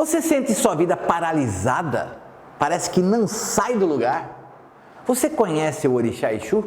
Você sente sua vida paralisada? Parece que não sai do lugar? Você conhece o Orixá Exu?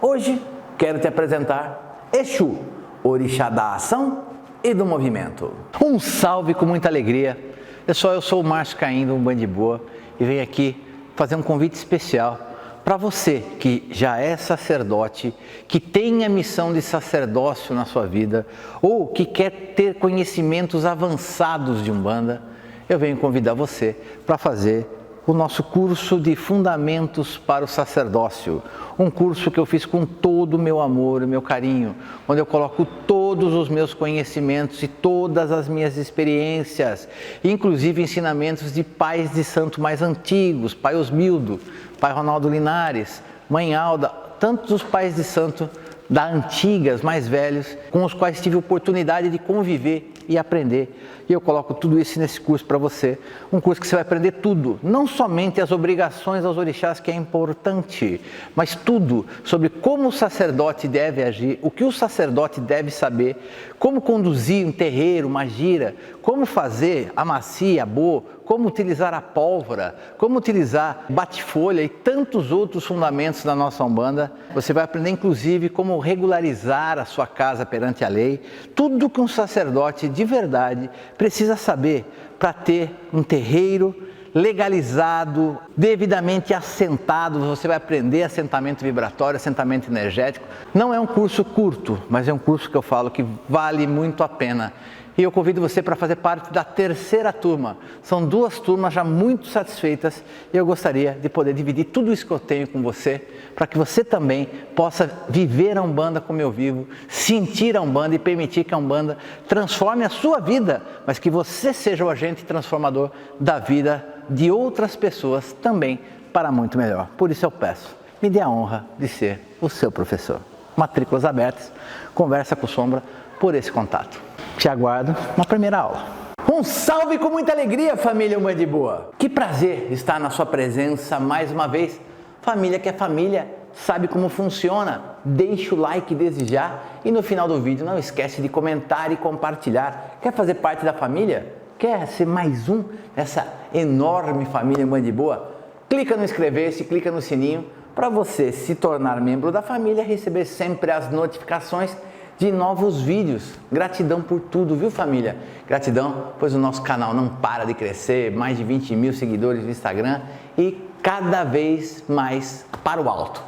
Hoje quero te apresentar Exu, Orixá da ação e do movimento. Um salve com muita alegria. Pessoal, eu sou o Márcio Caim do Umbanda de Boa e venho aqui fazer um convite especial para você que já é sacerdote, que tem a missão de sacerdócio na sua vida ou que quer ter conhecimentos avançados de Umbanda. Eu venho convidar você para fazer o nosso curso de Fundamentos para o Sacerdócio, um curso que eu fiz com todo o meu amor e meu carinho, onde eu coloco todos os meus conhecimentos e todas as minhas experiências, inclusive ensinamentos de pais de santo mais antigos, Pai Osmildo, Pai Ronaldo Linares, Mãe Alda, tantos os pais de santo da antigas, mais velhos, com os quais tive oportunidade de conviver e aprender. E eu coloco tudo isso nesse curso para você, um curso que você vai aprender tudo, não somente as obrigações aos orixás, que é importante, mas tudo sobre como o sacerdote deve agir, o que o sacerdote deve saber, como conduzir um terreiro, uma gira, como fazer a macia, a boa, como utilizar a pólvora, como utilizar bate-folha e tantos outros fundamentos da nossa Umbanda. Você vai aprender inclusive como regularizar a sua casa perante a lei, tudo que um sacerdote de verdade precisa saber para ter um terreiro legalizado, devidamente assentado. Você vai aprender assentamento vibratório, assentamento energético. Não é um curso curto, mas é um curso que eu falo que vale muito a pena. E eu convido você para fazer parte da terceira turma. São 2 turmas já muito satisfeitas e eu gostaria de poder dividir tudo isso que eu tenho com você, para que você também possa viver a Umbanda como eu vivo, sentir a Umbanda e permitir que a Umbanda transforme a sua vida, mas que você seja o agente transformador da vida de outras pessoas também para muito melhor. Por isso eu peço, me dê a honra de ser o seu professor. Matrículas abertas, conversa com Sombra por esse contato. Te aguardo na primeira aula. Um salve com muita alegria, família Umbanda de Boa! Que prazer estar na sua presença mais uma vez. Família que é família, sabe como funciona. Deixa o like desde já e no final do vídeo não esquece de comentar e compartilhar. Quer fazer parte da família? Quer ser mais um dessa enorme família Umbanda de Boa? Clica no inscrever-se, clica no sininho para você se tornar membro da família e receber sempre as notificações de novos vídeos. Gratidão por tudo, viu família? Gratidão, pois o nosso canal não para de crescer, mais de 20 mil seguidores no Instagram e cada vez mais para o alto.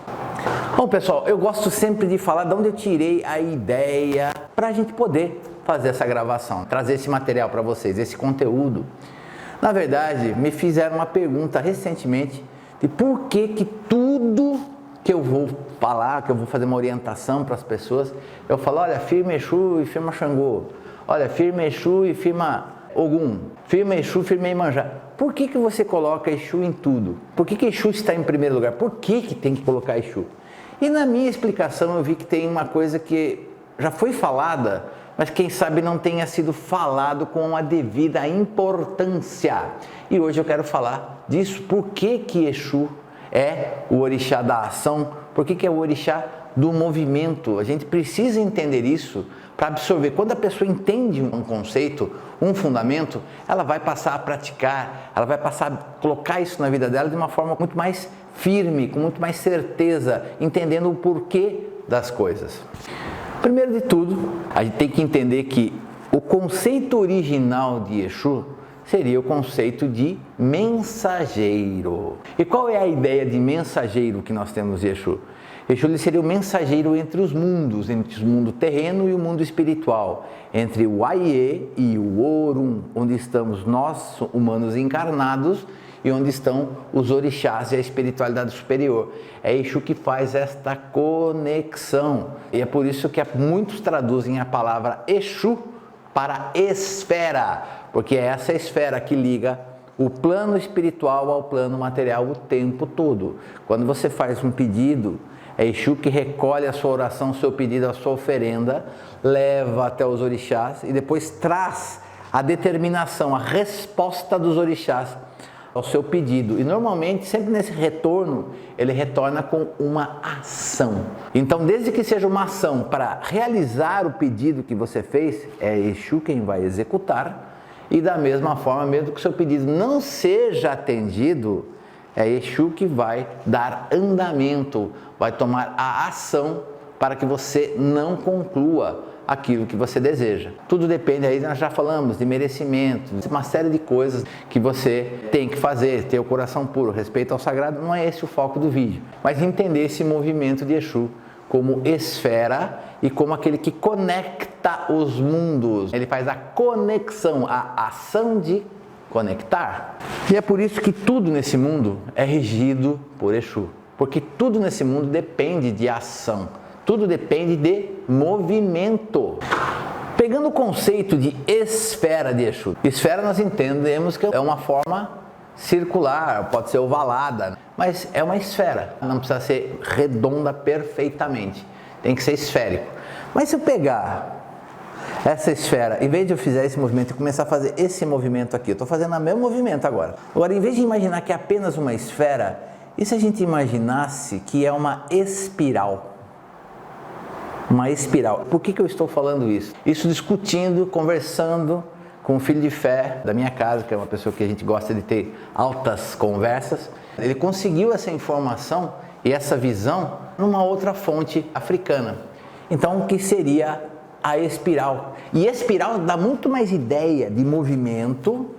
Bom pessoal, eu gosto sempre de falar de onde eu tirei a ideia para a gente poder fazer essa gravação, trazer esse material para vocês, esse conteúdo. Na verdade, me fizeram uma pergunta recentemente de por que tudo que eu vou falar, que eu vou fazer uma orientação para as pessoas, eu falo, olha, firma Exu e firma Xangô, olha, firma Exu e firma Ogum, firma Exu, firma Iemanjá. Por que você coloca Exu em tudo? Por que Exu está em primeiro lugar? Por que tem que colocar Exu? E na minha explicação eu vi que tem uma coisa que já foi falada, mas quem sabe não tenha sido falado com a devida importância. E hoje eu quero falar disso, por que Exu é o orixá da ação, por que é o orixá do movimento. A gente precisa entender isso para absorver. Quando a pessoa entende um conceito, um fundamento, ela vai passar a praticar, ela vai passar a colocar isso na vida dela de uma forma muito mais firme, com muito mais certeza, entendendo o porquê das coisas. Primeiro de tudo, a gente tem que entender que o conceito original de Exu seria o conceito de mensageiro. E qual é a ideia de mensageiro que nós temos de Exu? Exu ele seria o mensageiro entre os mundos o mundo terreno e o mundo espiritual, entre o Aie e o Orum, onde estamos nós, humanos encarnados, e onde estão os orixás e a espiritualidade superior. É Exu que faz esta conexão. E é por isso que muitos traduzem a palavra Exu para esfera, porque é essa esfera que liga o plano espiritual ao plano material o tempo todo. Quando você faz um pedido, é Exu que recolhe a sua oração, o seu pedido, a sua oferenda, leva até os orixás e depois traz a determinação, a resposta dos orixás ao seu pedido. E normalmente, sempre nesse retorno, ele retorna com uma ação. Então, desde que seja uma ação para realizar o pedido que você fez, é Exu quem vai executar, E da mesma forma, mesmo que o seu pedido não seja atendido, é Exu que vai dar andamento, vai tomar a ação para que você não conclua aquilo que você deseja. Tudo depende aí, nós já falamos, de merecimento, uma série de coisas que você tem que fazer, ter o coração puro, respeito ao sagrado, não é esse o foco do vídeo, mas entender esse movimento de Exu como esfera e como aquele que conecta os mundos. Ele faz a conexão, a ação de conectar. E é por isso que tudo nesse mundo é regido por Exu, porque tudo nesse mundo depende de ação. Tudo depende de movimento. Pegando o conceito de esfera de Exu. Esfera nós entendemos que é uma forma circular, pode ser ovalada, mas é uma esfera. Não precisa ser redonda perfeitamente, tem que ser esférico. Mas se eu pegar essa esfera, em vez de eu fizer esse movimento e começar a fazer esse movimento aqui, eu estou fazendo o mesmo movimento agora. Agora, em vez de imaginar que é apenas uma esfera, e se a gente imaginasse que é uma espiral? Uma espiral. Por que eu estou falando isso? Isso discutindo, conversando com um filho de fé da minha casa, que é uma pessoa que a gente gosta de ter altas conversas. Ele conseguiu essa informação e essa visão numa outra fonte africana. Então, o que seria a espiral? E espiral dá muito mais ideia de movimento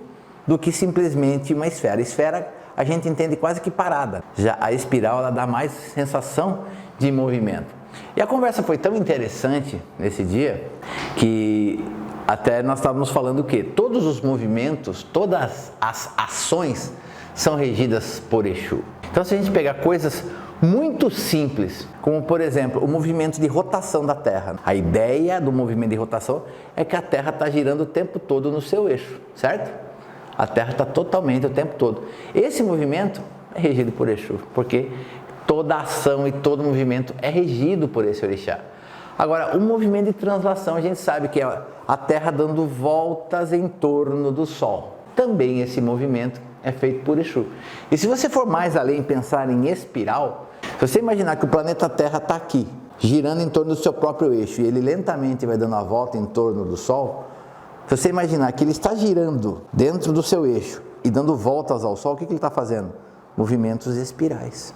do que simplesmente uma esfera. Esfera a gente entende quase que parada. Já a espiral ela dá mais sensação de movimento. E a conversa foi tão interessante nesse dia que até nós estávamos falando que todos os movimentos, todas as ações são regidas por Exu. Então, se a gente pegar coisas muito simples, como por exemplo o movimento de rotação da Terra, a ideia do movimento de rotação é que a Terra está girando o tempo todo no seu eixo, certo? A Terra está totalmente o tempo todo. Esse movimento é regido por Exu, porque toda ação e todo movimento é regido por esse orixá. Agora, o movimento de translação, a gente sabe que é a Terra dando voltas em torno do Sol. Também esse movimento é feito por Exu. E se você for mais além e pensar em espiral, se você imaginar que o planeta Terra está aqui, girando em torno do seu próprio eixo, e ele lentamente vai dando a volta em torno do Sol, se você imaginar que ele está girando dentro do seu eixo e dando voltas ao Sol, o que ele está fazendo? Movimentos espirais.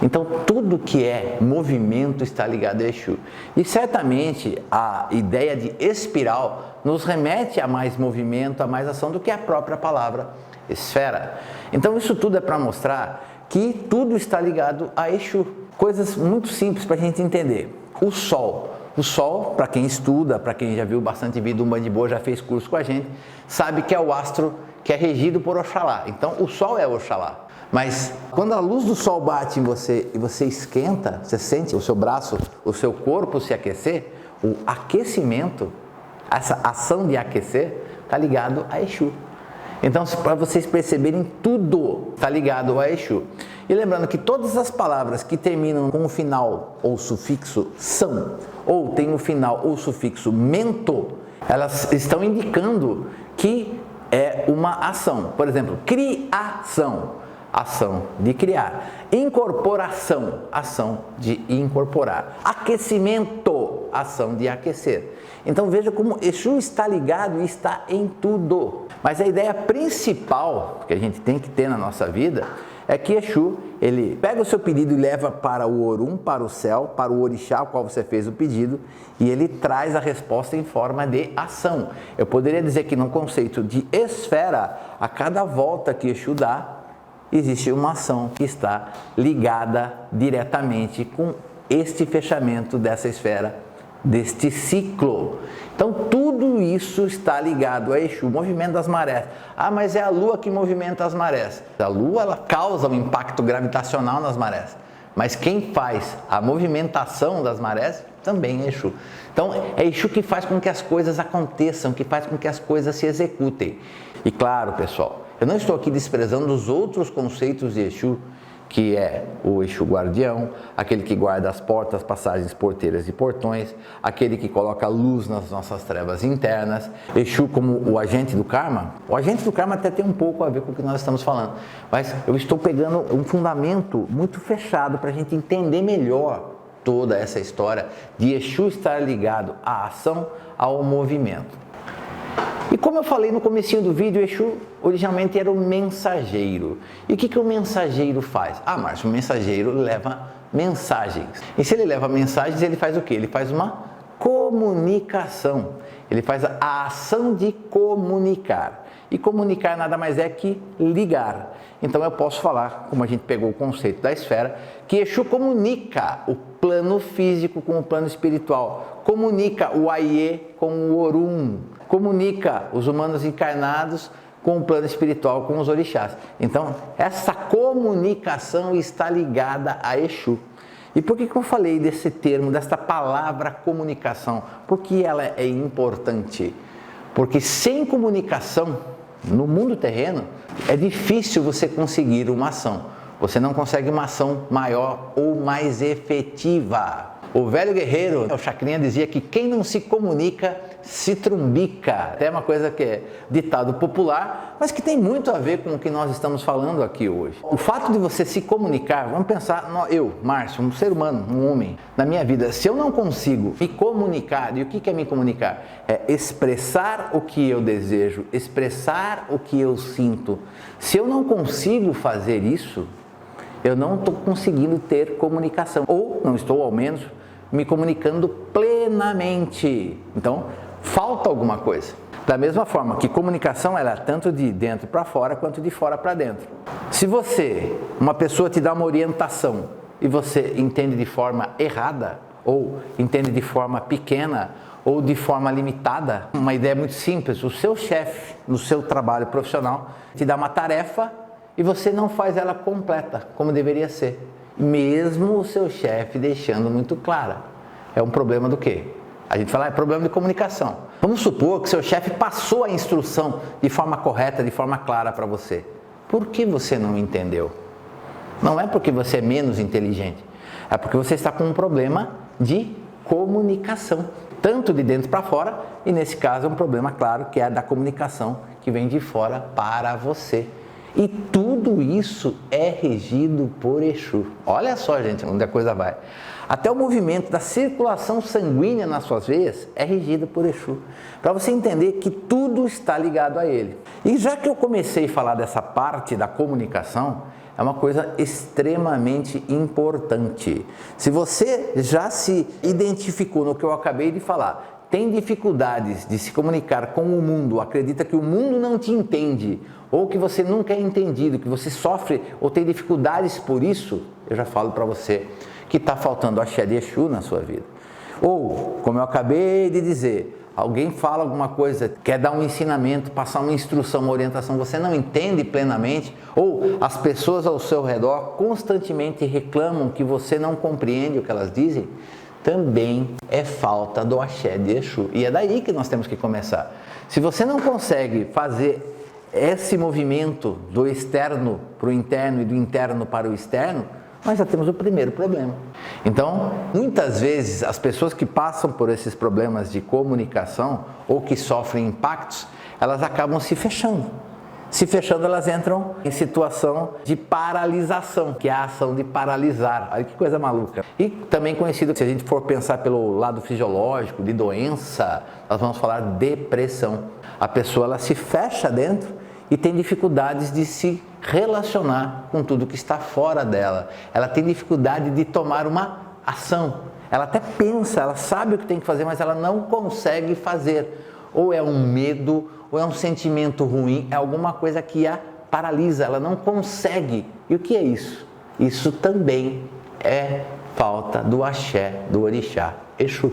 Então, tudo que é movimento está ligado a Exu. E certamente a ideia de espiral nos remete a mais movimento, a mais ação do que a própria palavra esfera. Então, isso tudo é para mostrar que tudo está ligado a Exu. Coisas muito simples para a gente entender. O Sol. O Sol, para quem estuda, para quem já viu bastante vídeo do Umbanda de Boa, já fez curso com a gente, sabe que é o astro que é regido por Oxalá. Então, o Sol é Oxalá. Mas quando a luz do Sol bate em você e você esquenta, você sente o seu braço, o seu corpo se aquecer, o aquecimento, essa ação de aquecer, está ligado a Exu. Então, para vocês perceberem, tudo está ligado a Exu. E lembrando que todas as palavras que terminam com o final ou sufixo são, ou tem o final ou sufixo mento, elas estão indicando que é uma ação. Por exemplo, criação. Ação de criar. Incorporação, ação de incorporar. Aquecimento, ação de aquecer. Então veja como Exu está ligado e está em tudo. Mas a ideia principal que a gente tem que ter na nossa vida é que Exu, ele pega o seu pedido e leva para o Orum, para o céu, para o orixá ao qual você fez o pedido, e ele traz a resposta em forma de ação. Eu poderia dizer que no conceito de esfera, a cada volta que Exu dá, existe uma ação que está ligada diretamente com este fechamento dessa esfera, deste ciclo. Então tudo isso está ligado a Exu, o movimento das marés. Ah, mas é a Lua que movimenta as marés. A Lua ela causa um impacto gravitacional nas marés, mas quem faz a movimentação das marés também é Exu. Então é Exu que faz com que as coisas aconteçam, que faz com que as coisas se executem. E claro, pessoal, eu não estou aqui desprezando os outros conceitos de Exu, que é o Exu guardião, aquele que guarda as portas, passagens, porteiras e portões, aquele que coloca luz nas nossas trevas internas, Exu como o agente do karma. O agente do karma até tem um pouco a ver com o que nós estamos falando, mas eu estou pegando um fundamento muito fechado para a gente entender melhor toda essa história de Exu estar ligado à ação, ao movimento. E como eu falei no comecinho do vídeo, Exu originalmente era o mensageiro. E o que o mensageiro faz? Ah, Márcio, o mensageiro leva mensagens. E se ele leva mensagens, ele faz o quê? Ele faz uma comunicação. Ele faz a ação de comunicar. E comunicar nada mais é que ligar. Então eu posso falar, como a gente pegou o conceito da esfera, que Exu comunica o plano físico com o plano espiritual, comunica o Aie com o Orum, comunica os humanos encarnados com o plano espiritual, com os orixás. Então essa comunicação está ligada a Exu. E por que eu falei desse termo, desta palavra comunicação? Porque ela é importante. Porque sem comunicação, no mundo terreno, é difícil você conseguir uma ação. Você não consegue uma ação maior ou mais efetiva. O velho guerreiro, o Chacrinha, dizia que quem não se comunica, se trumbica. Até uma coisa que é ditado popular, mas que tem muito a ver com o que nós estamos falando aqui hoje. O fato de você se comunicar, vamos pensar, eu, Márcio, um ser humano, um homem, na minha vida, se eu não consigo me comunicar, e o que é me comunicar? É expressar o que eu desejo, expressar o que eu sinto. Se eu não consigo fazer isso, eu não estou conseguindo ter comunicação, ou não estou, ao menos, me comunicando plenamente. Então, falta alguma coisa. Da mesma forma que comunicação, ela é tanto de dentro para fora, quanto de fora para dentro. Se uma pessoa te dá uma orientação, e você entende de forma errada, ou entende de forma pequena, ou de forma limitada, uma ideia muito simples, o seu chefe, no seu trabalho profissional, te dá uma tarefa, e você não faz ela completa, como deveria ser. Mesmo o seu chefe deixando muito clara. É um problema do quê? A gente fala, é problema de comunicação. Vamos supor que seu chefe passou a instrução de forma correta, de forma clara para você. Por que você não entendeu? Não é porque você é menos inteligente. É porque você está com um problema de comunicação. Tanto de dentro para fora, e nesse caso é um problema, claro, que é da comunicação que vem de fora para você. E tudo isso é regido por Exu. Olha só, gente, onde a coisa vai. Até o movimento da circulação sanguínea nas suas veias é regido por Exu. Para você entender que tudo está ligado a ele. E já que eu comecei a falar dessa parte da comunicação, é uma coisa extremamente importante. Se você já se identificou no que eu acabei de falar, tem dificuldades de se comunicar com o mundo, acredita que o mundo não te entende, ou que você nunca é entendido, que você sofre ou tem dificuldades por isso, eu já falo para você que está faltando axé de Exu na sua vida. Ou, como eu acabei de dizer, alguém fala alguma coisa, quer dar um ensinamento, passar uma instrução, uma orientação, você não entende plenamente, ou as pessoas ao seu redor constantemente reclamam que você não compreende o que elas dizem, também é falta do axé de Exu. E é daí que nós temos que começar. Se você não consegue fazer esse movimento do externo para o interno e do interno para o externo, nós já temos o primeiro problema. Então, muitas vezes, as pessoas que passam por esses problemas de comunicação ou que sofrem impactos, elas acabam se fechando. Se fechando, elas entram em situação de paralisação, que é a ação de paralisar. Olha que coisa maluca. E também conhecido, se a gente for pensar pelo lado fisiológico, de doença, nós vamos falar depressão. A pessoa, ela se fecha dentro e tem dificuldades de se relacionar com tudo que está fora dela. Ela tem dificuldade de tomar uma ação. Ela até pensa, ela sabe o que tem que fazer, mas ela não consegue fazer. Ou é um medo, ou é um sentimento ruim, é alguma coisa que a paralisa, ela não consegue. E o que é isso? Isso também é falta do axé do orixá Exu.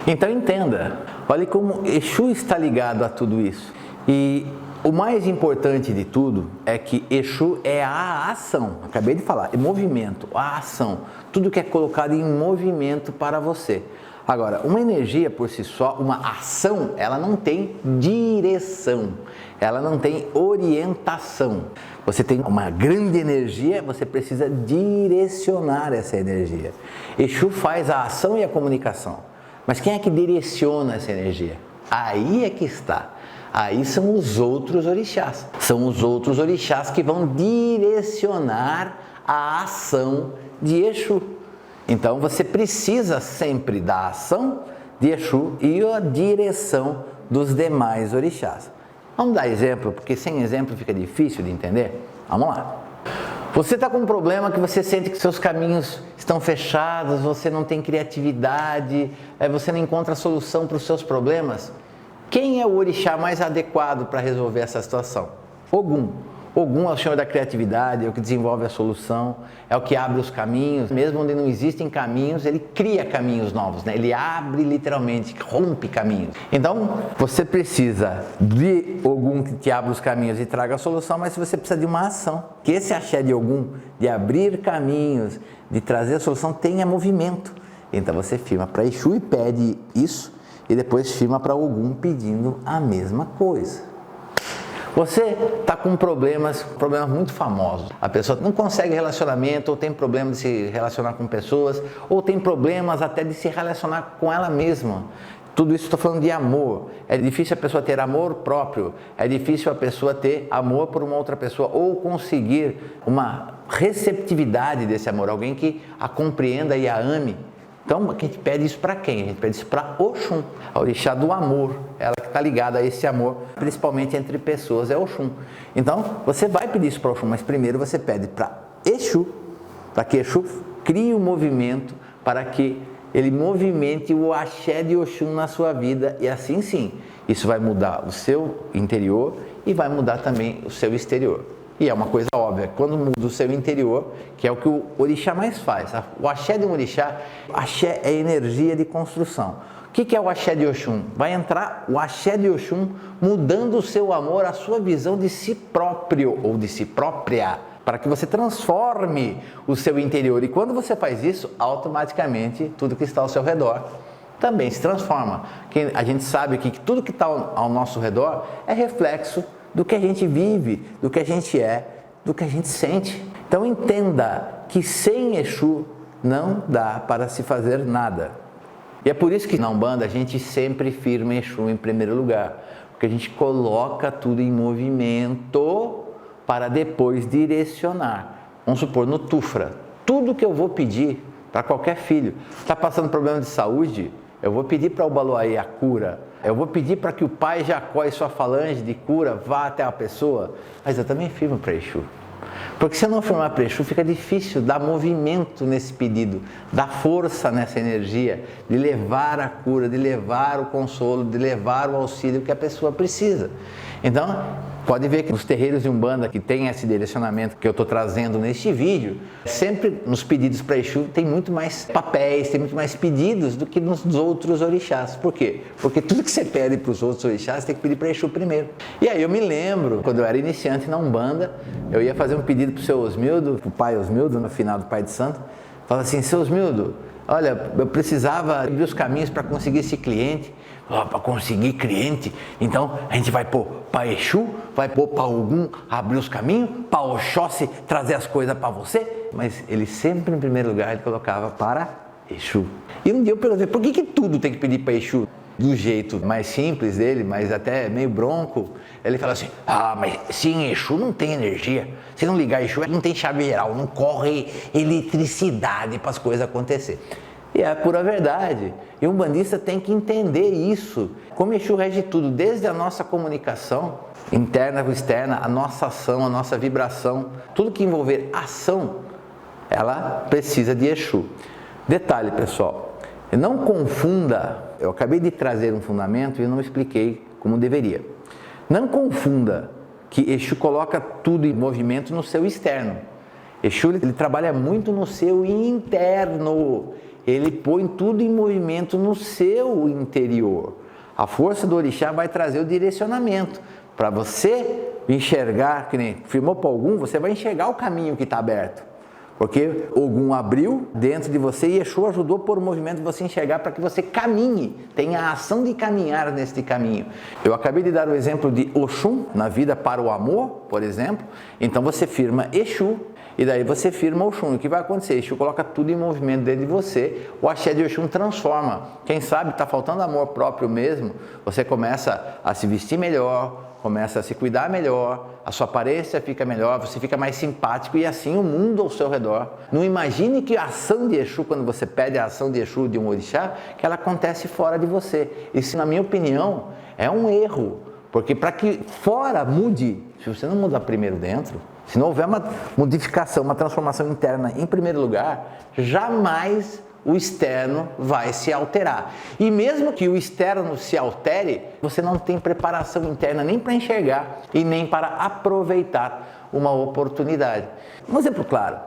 Então entenda, olha como Exu está ligado a tudo isso. E o mais importante de tudo é que Exu é a ação, acabei de falar, é movimento, a ação, tudo que é colocado em movimento para você. Agora, uma energia por si só, uma ação, ela não tem direção, ela não tem orientação. Você tem uma grande energia, você precisa direcionar essa energia. Exu faz a ação e a comunicação, mas quem é que direciona essa energia? Aí é que está. Aí são os outros orixás. São os outros orixás que vão direcionar a ação de Exu. Então você precisa sempre da ação de Exu e a direção dos demais orixás. Vamos dar exemplo, porque sem exemplo fica difícil de entender? Vamos lá. Você está com um problema que você sente que seus caminhos estão fechados, você não tem criatividade, você não encontra solução para os seus problemas. Quem é o orixá mais adequado para resolver essa situação? Ogum. Ogum é o senhor da criatividade, é o que desenvolve a solução, é o que abre os caminhos. Mesmo onde não existem caminhos, ele cria caminhos novos, né? Ele abre literalmente, rompe caminhos. Então, você precisa de Ogum que te abra os caminhos e traga a solução, mas você precisa de uma ação. Que esse axé de Ogum, de abrir caminhos, de trazer a solução, tenha movimento. Então você firma para Exu e pede isso, e depois firma para Ogum pedindo a mesma coisa. Você está com problemas muito famosos. A pessoa não consegue relacionamento, ou tem problema de se relacionar com pessoas, ou tem problemas até de se relacionar com ela mesma. Tudo isso estou falando de amor. É difícil a pessoa ter amor próprio, é difícil a pessoa ter amor por uma outra pessoa, ou conseguir uma receptividade desse amor, alguém que a compreenda e a ame. Então, a gente pede isso para quem? A gente pede isso para Oxum, a orixá do amor. Ela que está ligada a esse amor, principalmente entre pessoas, é Oxum. Então, você vai pedir isso para Oxum, mas primeiro você pede para Exu, para que Exu crie um movimento, para que ele movimente o axé de Oxum na sua vida, e assim sim, isso vai mudar o seu interior e vai mudar também o seu exterior. E é uma coisa óbvia, quando muda o seu interior, que é o que o orixá mais faz. O axé de um orixá, axé é energia de construção. O que é o axé de Oxum? Vai entrar o axé de Oxum mudando o seu amor, a sua visão de si próprio ou de si própria, para que você transforme o seu interior. E quando você faz isso, automaticamente tudo que está ao seu redor também se transforma. Que a gente sabe que tudo que está ao nosso redor é reflexo do que a gente vive, do que a gente é, do que a gente sente. Então entenda que sem Exu não dá para se fazer nada. E é por isso que na Umbanda a gente sempre firma Exu em primeiro lugar, porque a gente coloca tudo em movimento para depois direcionar. Vamos supor, no Tufra, tudo que eu vou pedir para qualquer filho, está passando problema de saúde, eu vou pedir para o Obaloaiê a cura, eu vou pedir para que o pai Jacó e sua falange de cura vá até a pessoa, mas eu também firmo para Exu. Porque se eu não firmar para Exu, fica difícil dar movimento nesse pedido, dar força nessa energia, de levar a cura, de levar o consolo, de levar o auxílio que a pessoa precisa. Então, pode ver que nos terreiros de Umbanda que tem esse direcionamento que eu estou trazendo neste vídeo, sempre nos pedidos para Exu tem muito mais papéis, tem muito mais pedidos do que nos outros orixás. Por quê? Porque tudo que você pede para os outros orixás tem que pedir para Exu primeiro. E aí eu me lembro, quando eu era iniciante na Umbanda, eu ia fazer um pedido para o seu Osmildo, para o pai Osmildo, no final do pai de santo, falava assim: seu Osmildo, olha, eu precisava abrir os caminhos para conseguir esse cliente. Para conseguir cliente, então a gente vai pôr para Exu, vai pôr para Ogum abrir os caminhos, para Oxóssi trazer as coisas para você, mas ele sempre em primeiro lugar ele colocava para Exu. E um dia eu perguntei, por que tudo tem que pedir para Exu? Do jeito mais simples dele, mas até meio bronco, ele fala assim: mas sem Exu não tem energia, se não ligar Exu não tem chave geral, não corre eletricidade para as coisas acontecer. E é a pura verdade. E um umbandista tem que entender isso. Como Exu rege tudo, desde a nossa comunicação, interna ou externa, a nossa ação, a nossa vibração, tudo que envolver ação, ela precisa de Exu. Detalhe, pessoal, não confunda, eu acabei de trazer um fundamento e não expliquei como deveria. Não confunda que Exu coloca tudo em movimento no seu externo. Exu ele trabalha muito no seu interno. Ele põe tudo em movimento no seu interior. A força do orixá vai trazer o direcionamento. Para você enxergar, que nem firmou para Ogum, você vai enxergar o caminho que está aberto. Porque Ogum abriu dentro de você e Exu ajudou por movimento de você enxergar para que você caminhe, tenha a ação de caminhar neste caminho. Eu acabei de dar o exemplo de Oxum, na vida para o amor, por exemplo. Então você firma Exu. E daí você firma Oxum. O que vai acontecer? Exu coloca tudo em movimento dentro de você. O axé de Oxum transforma. Quem sabe está faltando amor próprio mesmo. Você começa a se vestir melhor, começa a se cuidar melhor, a sua aparência fica melhor, você fica mais simpático e assim o mundo ao seu redor. Não imagine que a ação de Exu, quando você pede a ação de Exu de um orixá, que ela acontece fora de você. Isso, na minha opinião, É um erro, porque para que fora mude, se você não mudar primeiro dentro, se não houver uma modificação, uma transformação interna em primeiro lugar, jamais o externo vai se alterar. E mesmo que o externo se altere, você não tem preparação interna nem para enxergar e nem para aproveitar uma oportunidade. Um exemplo claro.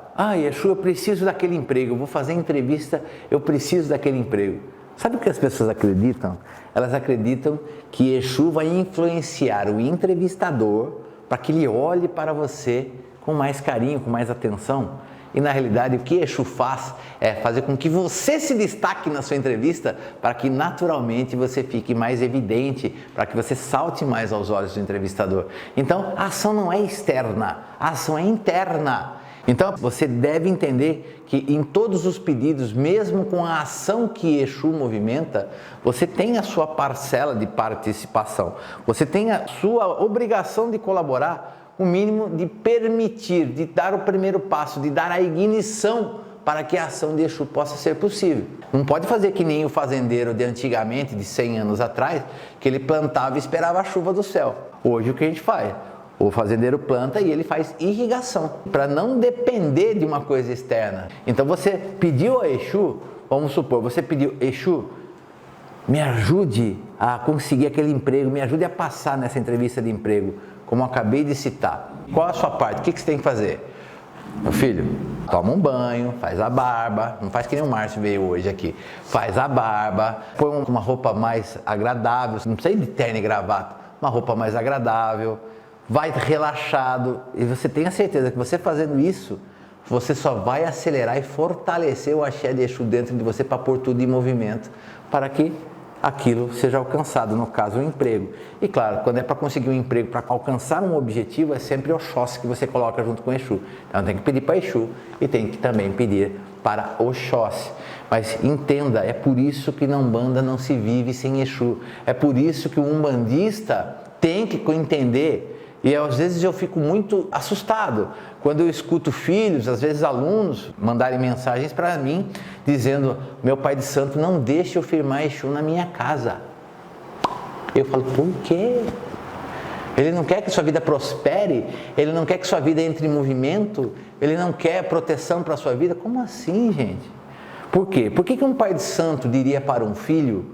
Exu, eu preciso daquele emprego, eu vou fazer entrevista, eu preciso daquele emprego. Sabe o que as pessoas acreditam? Elas acreditam que Exu vai influenciar o entrevistador para que ele olhe para você com mais carinho, com mais atenção. E na realidade o que Exu faz é fazer com que você se destaque na sua entrevista para que naturalmente você fique mais evidente, para que você salte mais aos olhos do entrevistador. Então a ação não é externa, a ação é interna. Então você deve entender que em todos os pedidos, mesmo com a ação que Exu movimenta, você tem a sua parcela de participação, você tem a sua obrigação de colaborar, o mínimo de permitir, de dar o primeiro passo, de dar a ignição para que a ação de Exu possa ser possível. Não pode fazer que nem o fazendeiro de antigamente, de 100 anos atrás, que ele plantava e esperava a chuva do céu. Hoje o que a gente faz? O fazendeiro planta e ele faz irrigação, para não depender de uma coisa externa. Então você pediu a Exu, vamos supor, você pediu, Exu, me ajude a conseguir aquele emprego, me ajude a passar nessa entrevista de emprego, como eu acabei de citar. Qual a sua parte? O que você tem que fazer? Meu filho, toma um banho, faz a barba, não faz que nem o Márcio veio hoje aqui, faz a barba, põe uma roupa mais agradável, não precisa ir de terno e gravata, uma roupa mais agradável, vai relaxado, e você tem a certeza que você fazendo isso, você só vai acelerar e fortalecer o axé de Exu dentro de você para pôr tudo em movimento, para que aquilo seja alcançado, no caso o emprego. E claro, quando é para conseguir um emprego, para alcançar um objetivo, é sempre Oxóssi que você coloca junto com Exu. Então tem que pedir para Exu e tem que também pedir para Oxóssi. Mas entenda, é por isso que na Umbanda não se vive sem Exu. É por isso que o umbandista tem que entender. E às vezes eu fico muito assustado quando eu escuto filhos, às vezes alunos, mandarem mensagens para mim dizendo: meu pai de santo, não deixe eu firmar Exu na minha casa. Eu falo, por quê? Ele não quer que sua vida prospere? Ele não quer que sua vida entre em movimento? Ele não quer proteção para a sua vida? Como assim, gente? Por quê? Por que um pai de santo diria para um filho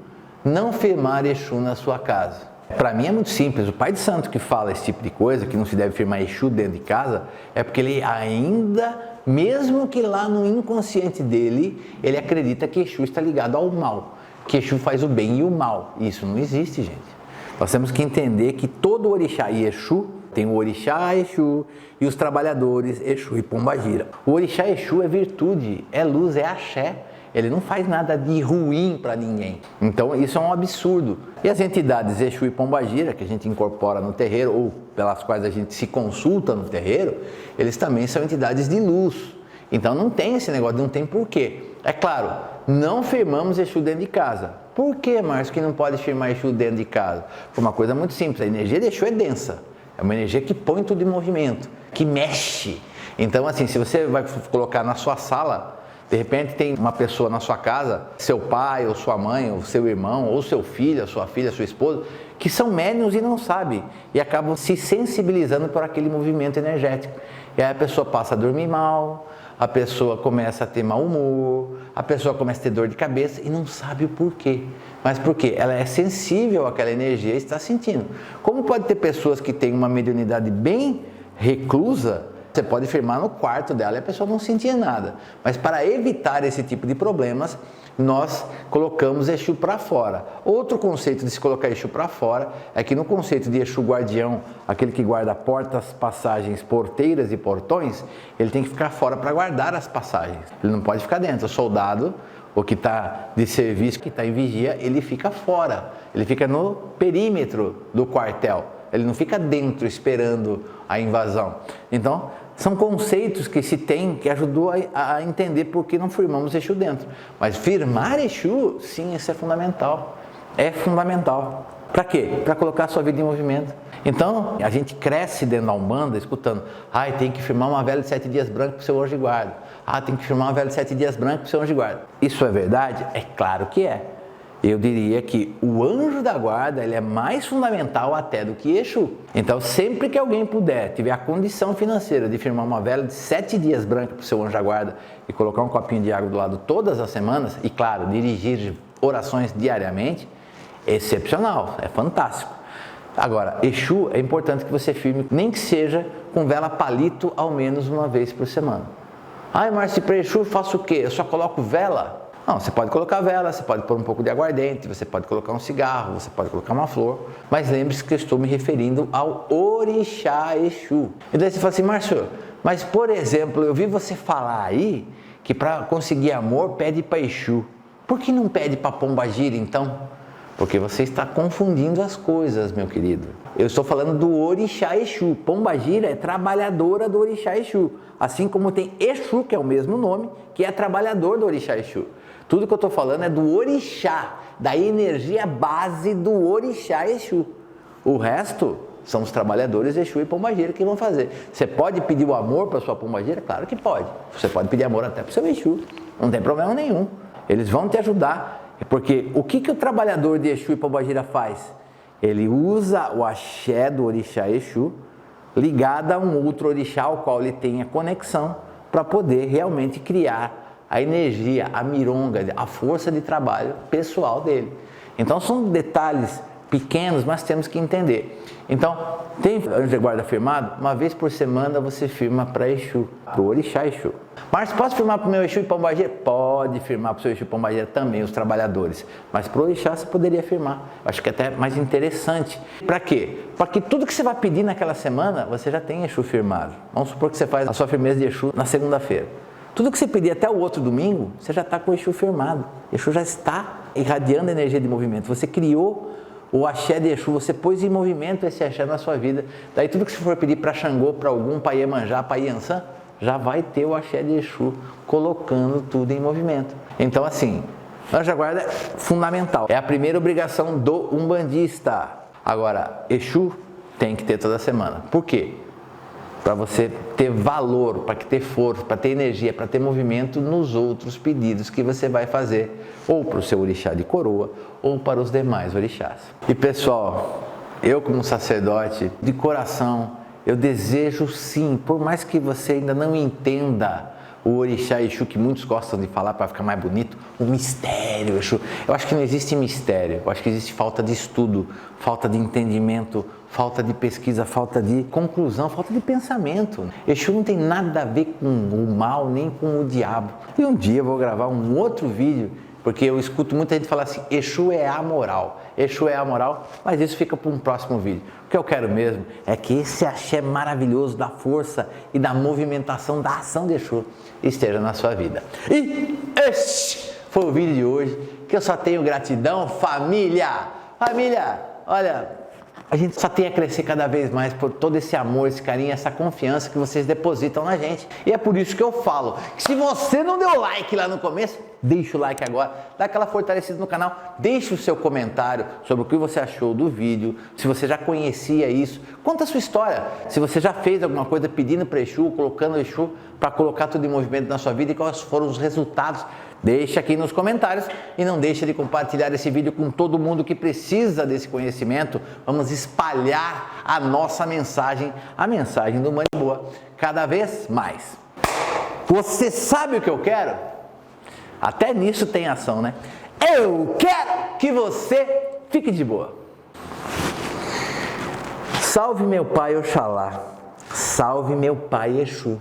não firmar Exu na sua casa? Para mim é muito simples, o pai de santo que fala esse tipo de coisa, que não se deve firmar Exu dentro de casa, é porque ele ainda, mesmo que lá no inconsciente dele, ele acredita que Exu está ligado ao mal, que Exu faz o bem e o mal. Isso não existe, gente. Nós temos que entender que todo orixá e Exu, tem o orixá Exu e os trabalhadores Exu e Pombagira. O orixá Exu é virtude, é luz, é axé. Ele não faz nada de ruim para ninguém. Então isso é um absurdo. E as entidades Exu e Pombagira, que a gente incorpora no terreiro, ou pelas quais a gente se consulta no terreiro, eles também são entidades de luz. Então não tem esse negócio, não tem porquê. É claro, não firmamos Exu dentro de casa. Por que, Márcio, que não pode firmar Exu dentro de casa? Por uma coisa muito simples, a energia de Exu é densa. É uma energia que põe tudo em movimento, que mexe. Então assim, se você vai colocar na sua sala, de repente tem uma pessoa na sua casa, seu pai, ou sua mãe, ou seu irmão, ou seu filho, a sua filha, a sua esposa, que são médiuns e não sabem, e acabam se sensibilizando por aquele movimento energético. E aí a pessoa passa a dormir mal, a pessoa começa a ter mau humor, a pessoa começa a ter dor de cabeça e não sabe o porquê. Mas por quê? Ela é sensível àquela energia e está sentindo. Como pode ter pessoas que têm uma mediunidade bem reclusa, você pode firmar no quarto dela e a pessoa não sentia nada. Mas para evitar esse tipo de problemas, nós colocamos Exu para fora. Outro conceito de se colocar Exu para fora é que no conceito de Exu guardião, aquele que guarda portas, passagens, porteiras e portões, ele tem que ficar fora para guardar as passagens. Ele não pode ficar dentro. O soldado, o que está de serviço, que está em vigia, ele fica fora. Ele fica no perímetro do quartel. Ele não fica dentro esperando a invasão. Então, são conceitos que se tem, que ajudou a entender por que não firmamos Exu dentro. Mas firmar Exu, sim, isso é fundamental. É fundamental. Para quê? Para colocar a sua vida em movimento. Então, a gente cresce dentro da Umbanda escutando: tem que firmar uma vela de 7 dias branca para o seu anjo de guarda. Tem que firmar uma vela de 7 dias branca para o seu anjo de guarda. Isso é verdade? É claro que é. Eu diria que o anjo da guarda ele é mais fundamental até do que Exu. Então, sempre que alguém puder, tiver a condição financeira de firmar uma vela de 7 dias branca para o seu anjo da guarda e colocar um copinho de água do lado todas as semanas, e claro, dirigir orações diariamente, excepcional, é fantástico. Agora, Exu é importante que você firme, nem que seja com vela palito, ao menos uma vez por semana. Ai, Márcio, para Exu eu faço o quê? Eu só coloco vela? Não, você pode colocar vela, você pode pôr um pouco de aguardente, você pode colocar um cigarro, você pode colocar uma flor, mas lembre-se que eu estou me referindo ao Orixá Exu. E daí você fala assim, Márcio, mas por exemplo, eu vi você falar aí que para conseguir amor pede para Exu. Por que não pede para Pombagira então? Porque você está confundindo as coisas, meu querido. Eu estou falando do Orixá Exu. Pombagira é trabalhadora do Orixá Exu. Assim como tem Exu, que é o mesmo nome, que é trabalhador do Orixá Exu. Tudo que eu estou falando é do Orixá, da energia base do Orixá Exu. O resto são os trabalhadores Exu e Pombagira que vão fazer. Você pode pedir o amor para sua Pombagira? Claro que pode. Você pode pedir amor até para o seu Exu. Não tem problema nenhum. Eles vão te ajudar. Porque o que o trabalhador de Exu e Pombagira faz? Ele usa o axé do Orixá Exu ligado a um outro orixá ao qual ele tem a conexão para poder realmente criar a energia, a mironga, a força de trabalho pessoal dele. Então são detalhes pequenos, mas temos que entender. Então, tem anjo de guarda firmado? Uma vez por semana você firma para Exu, para o Orixá Exu. Mas posso firmar para o meu Exu e Pombagira? Pode firmar para o seu Exu e Pombagira também, os trabalhadores. Mas para o Orixá você poderia firmar. Acho que é até mais interessante. Para quê? Para que tudo que você vai pedir naquela semana, você já tem Exu firmado. Vamos supor que você faz a sua firmeza de Exu na segunda-feira. Tudo que você pedir até o outro domingo, você já está com o Exu firmado. Exu já está irradiando energia de movimento. Você criou o axé de Exu, você pôs em movimento esse axé na sua vida. Daí tudo que você for pedir para Xangô, para algum, para Iemanjá, para Iansã, já vai ter o axé de Exu, colocando tudo em movimento. Então assim, anjo da guarda é fundamental. É a primeira obrigação do umbandista. Agora, Exu tem que ter toda semana. Por quê? Para você ter valor, para ter força, para ter energia, para ter movimento nos outros pedidos que você vai fazer, ou para o seu orixá de coroa, ou para os demais orixás. E pessoal, eu como sacerdote, de coração, eu desejo sim, por mais que você ainda não entenda o Orixá Exu, que muitos gostam de falar para ficar mais bonito, o mistério Exu. Eu acho que não existe mistério, eu acho que existe falta de estudo, falta de entendimento, falta de pesquisa, falta de conclusão, falta de pensamento. Exu não tem nada a ver com o mal, nem com o diabo. E um dia eu vou gravar um outro vídeo, porque eu escuto muita gente falar assim, Exu é amoral, Exu é amoral, mas isso fica para um próximo vídeo. O que eu quero mesmo é que esse axé maravilhoso da força e da movimentação da ação de Exu esteja na sua vida. E este foi o vídeo de hoje, que eu só tenho gratidão, família! Família, olha, a gente só tem a crescer cada vez mais por todo esse amor, esse carinho, essa confiança que vocês depositam na gente. E é por isso que eu falo, que se você não deu like lá no começo, deixa o like agora, dá aquela fortalecida no canal, deixa o seu comentário sobre o que você achou do vídeo, se você já conhecia isso, conta a sua história, se você já fez alguma coisa pedindo para Exu, colocando Exu para colocar tudo em movimento na sua vida e quais foram os resultados. Deixa aqui nos comentários e não deixa de compartilhar esse vídeo com todo mundo que precisa desse conhecimento. Vamos espalhar a nossa mensagem, a mensagem do Mãe Boa, cada vez mais. Você sabe o que eu quero? Até nisso tem ação, né? Eu quero que você fique de boa. Salve meu pai Oxalá, salve meu pai Exu.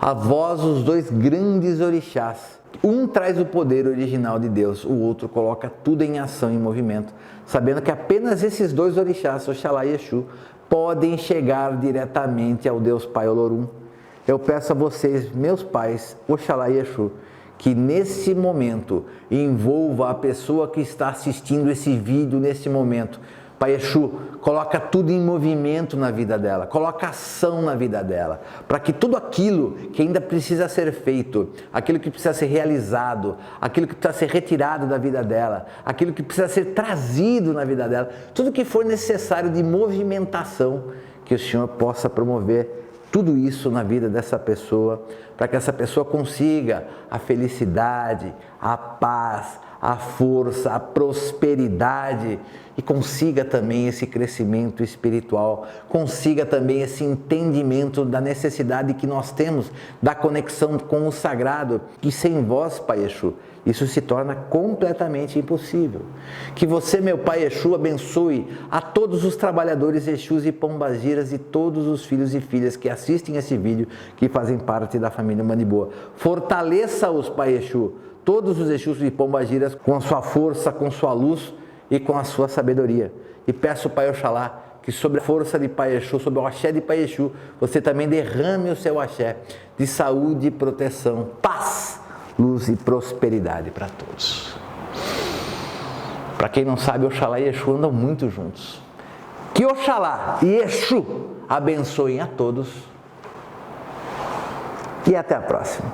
A vós os dois grandes orixás. Um traz o poder original de Deus, o outro coloca tudo em ação e em movimento, sabendo que apenas esses dois orixás, Oxalá e Exu, podem chegar diretamente ao Deus Pai Olorum. Eu peço a vocês, meus pais, Oxalá e Exu, que nesse momento envolva a pessoa que está assistindo esse vídeo nesse momento. Pai Exu, coloca tudo em movimento na vida dela, coloca ação na vida dela, para que tudo aquilo que ainda precisa ser feito, aquilo que precisa ser realizado, aquilo que precisa ser retirado da vida dela, aquilo que precisa ser trazido na vida dela, tudo que for necessário de movimentação, que o Senhor possa promover tudo isso na vida dessa pessoa, para que essa pessoa consiga a felicidade, a paz, a força, a prosperidade e consiga também esse crescimento espiritual, consiga também esse entendimento da necessidade que nós temos da conexão com o sagrado, que sem vós, Pai Exu, isso se torna completamente impossível. Que você, meu Pai Exu, abençoe a todos os trabalhadores Exus e Pombagiras e todos os filhos e filhas que assistem esse vídeo, que fazem parte da família Maniboa. Fortaleça-os, Pai Exu, todos os Exus e Pombagiras com a sua força, com sua luz e com a sua sabedoria. E peço, Pai Oxalá, que sobre a força de Pai Exu, sobre o axé de Pai Exu, você também derrame o seu axé de saúde, proteção, paz, luz e prosperidade para todos. Para quem não sabe, Oxalá e Exu andam muito juntos. Que Oxalá e Exu abençoem a todos e até a próxima.